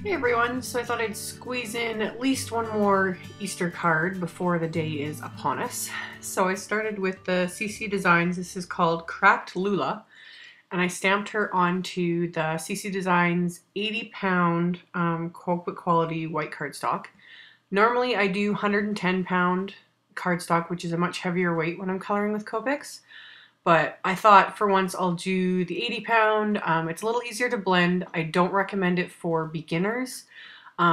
Hey everyone, so I thought I'd squeeze in at least one more Easter card before the day is upon us. So I started with the CC Designs. This is called Cracked Lula, and I stamped her onto the CC Designs 80-pound corporate quality white cardstock. Normally I do 110-pound cardstock, which is a much heavier weight when I'm coloring with Copics. But I thought for once I'll do the 80-pound. It's a little easier to blend. I don't recommend it for beginners,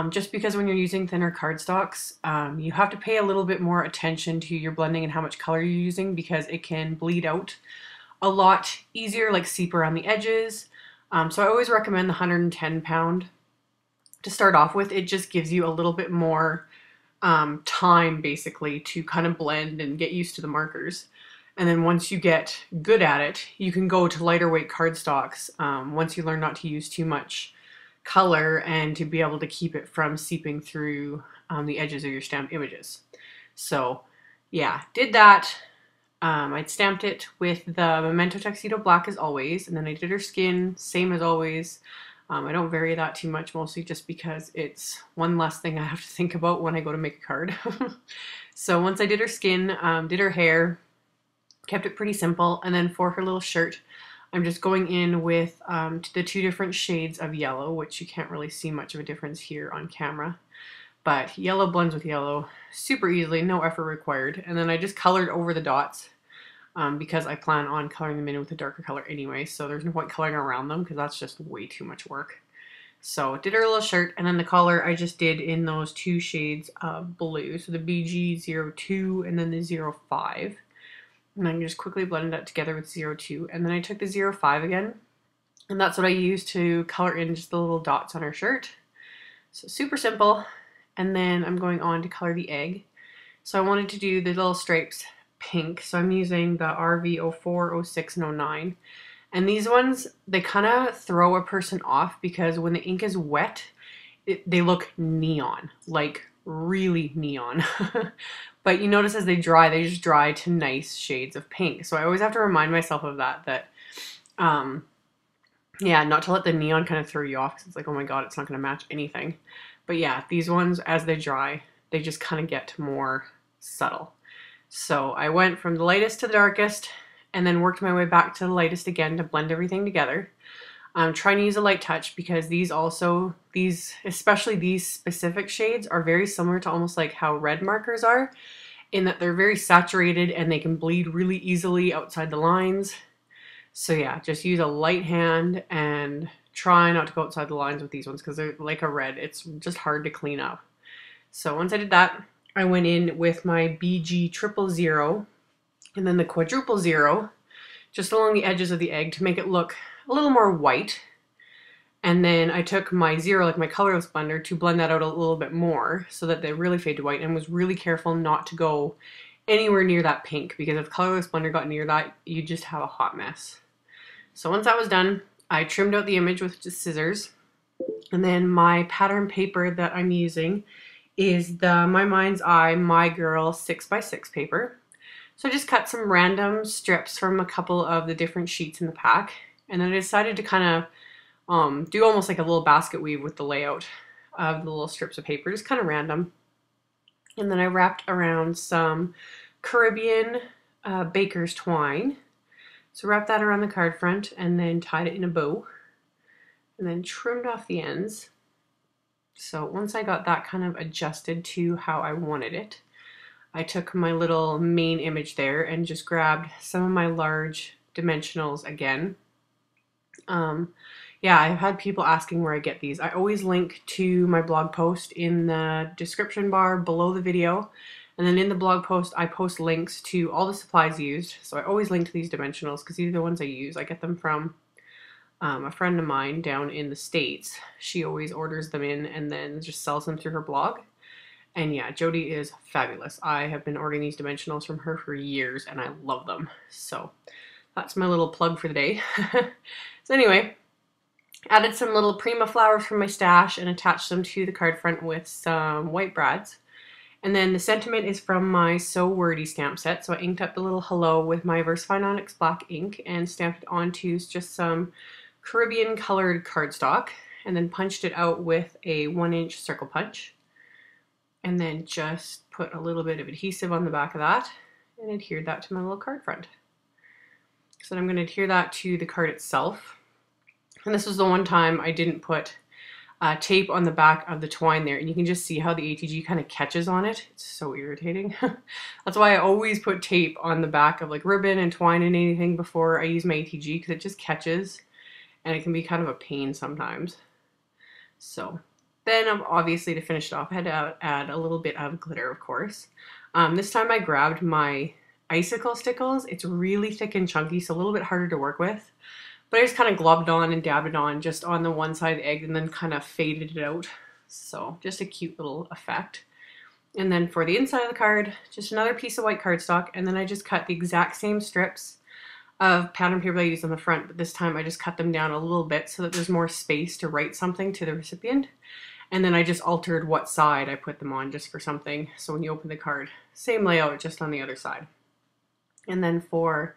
just because when you're using thinner cardstocks, you have to pay a little bit more attention to your blending and how much color you're using, because it can bleed out a lot easier, like seep around the edges. So I always recommend the 110-pound to start off with. It just gives you a little bit more time, basically, to kind of blend and get used to the markers. And then once you get good at it, you can go to lighter weight cardstocks once you learn not to use too much color and to be able to keep it from seeping through the edges of your stamped images. So yeah, did that. I stamped it with the Memento Tuxedo Black as always, and then I did her skin, same as always. I don't vary that too much, mostly just because it's one less thing I have to think about when I go to make a card. So once I did her skin, did her hair, kept it pretty simple, and then for her little shirt, I'm just going in with the two different shades of yellow, which you can't really see much of a difference here on camera, but yellow blends with yellow super easily, no effort required. And then I just colored over the dots because I plan on coloring them in with a darker color anyway, so there's no point coloring around them because that's just way too much work. So did her little shirt, and then the color I just did in those two shades of blue, so the BG02 and then the 05. And I just quickly blended that together with 02. And then I took the 05 again, and that's what I used to color in just the little dots on her shirt. So super simple. And then I'm going on to color the egg. So I wanted to do the little stripes pink. So I'm using the RV04, 06, and 09. And these ones, they kind of throw a person off because when the ink is wet, they look neon, like really neon. But you notice as they dry, they just dry to nice shades of pink. So I always have to remind myself of that, yeah, not to let the neon kind of throw you off, because it's like, oh my god, it's not going to match anything. But yeah, these ones, as they dry, they just kind of get more subtle. So I went from the lightest to the darkest, and then worked my way back to the lightest again to blend everything together. I'm trying to use a light touch because especially these specific shades are very similar to almost like how red markers are, in that they're very saturated and they can bleed really easily outside the lines. So yeah, just use a light hand and try not to go outside the lines with these ones because they're like a red. It's just hard to clean up. So once I did that, I went in with my BG000 and then the quadruple 0 just along the edges of the egg to make it look a little more white. And then I took my 0, like my colorless blender, to blend that out a little bit more so that they really fade to white, and was really careful not to go anywhere near that pink, because if colorless blender got near that, you just have a hot mess. So once that was done, I trimmed out the image with just scissors. And then my pattern paper that I'm using is the My Mind's Eye My Girl 6x6 paper. So I just cut some random strips from a couple of the different sheets in the pack. And then I decided to kind of do almost like a little basket weave with the layout of the little strips of paper, just kind of random. And then I wrapped around some Caribbean baker's twine. So wrapped that around the card front and then tied it in a bow and then trimmed off the ends. So once I got that kind of adjusted to how I wanted it, I took my little main image there and just grabbed some of my large dimensionals again. Yeah, I've had people asking where I get these. I always link to my blog post in the description bar below the video, and then in the blog post I post links to all the supplies used. So I always link to these dimensionals because these are the ones I use. I get them from a friend of mine down in the States. She always orders them in and then just sells them through her blog. And yeah, Jody is fabulous. I have been ordering these dimensionals from her for years and I love them. So that's my little plug for the day. So anyway, added some little Prima flowers from my stash and attached them to the card front with some white brads. And then the sentiment is from my So Wordy stamp set. So I inked up the little hello with my VersaFine Onyx black ink and stamped it onto just some Caribbean colored cardstock. and then punched it out with a 1-inch circle punch. And then just put a little bit of adhesive on the back of that and adhered that to my little card front. So I'm going to adhere that to the card itself. And this was the one time I didn't put tape on the back of the twine there, and you can just see how the ATG kind of catches on it. It's so irritating. That's why I always put tape on the back of like ribbon and twine and anything before I use my ATG, because it just catches and it can be kind of a pain sometimes. So then obviously to finish it off, I had to add a little bit of glitter, of course. This time I grabbed my icicle stickles. It's really thick and chunky, so a little bit harder to work with. But I just kind of globbed on and dabbed it on just on the one side of the egg and then kind of faded it out. So just a cute little effect. And then for the inside of the card, just another piece of white cardstock, and then I just cut the exact same strips of pattern paper that I used on the front, but this time I just cut them down a little bit so that there's more space to write something to the recipient. And then I just altered what side I put them on just for something. So when you open the card, same layout, just on the other side. And then for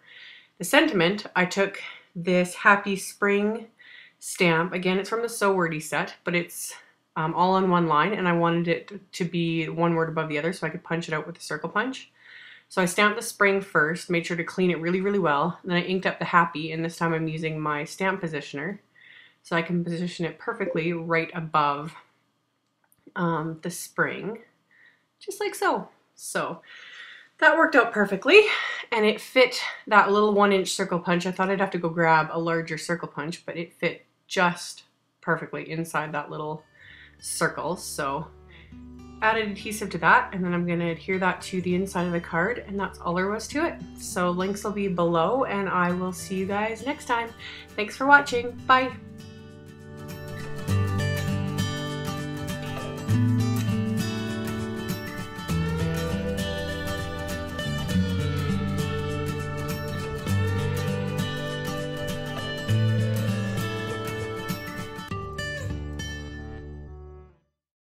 the sentiment, I took this Happy Spring stamp. Again, it's from the So Wordy set, but it's all on one line, and I wanted it to be one word above the other so I could punch it out with a circle punch. So I stamped the spring first, made sure to clean it really, really well. Then I inked up the happy, and this time I'm using my stamp positioner so I can position it perfectly right above the spring, just like so. So that worked out perfectly, and it fit that little 1-inch circle punch. I thought I'd have to go grab a larger circle punch, but it fit just perfectly inside that little circle. So added adhesive to that, and then I'm going to adhere that to the inside of the card, and that's all there was to it. So links will be below, and I will see you guys next time. Thanks for watching. Bye.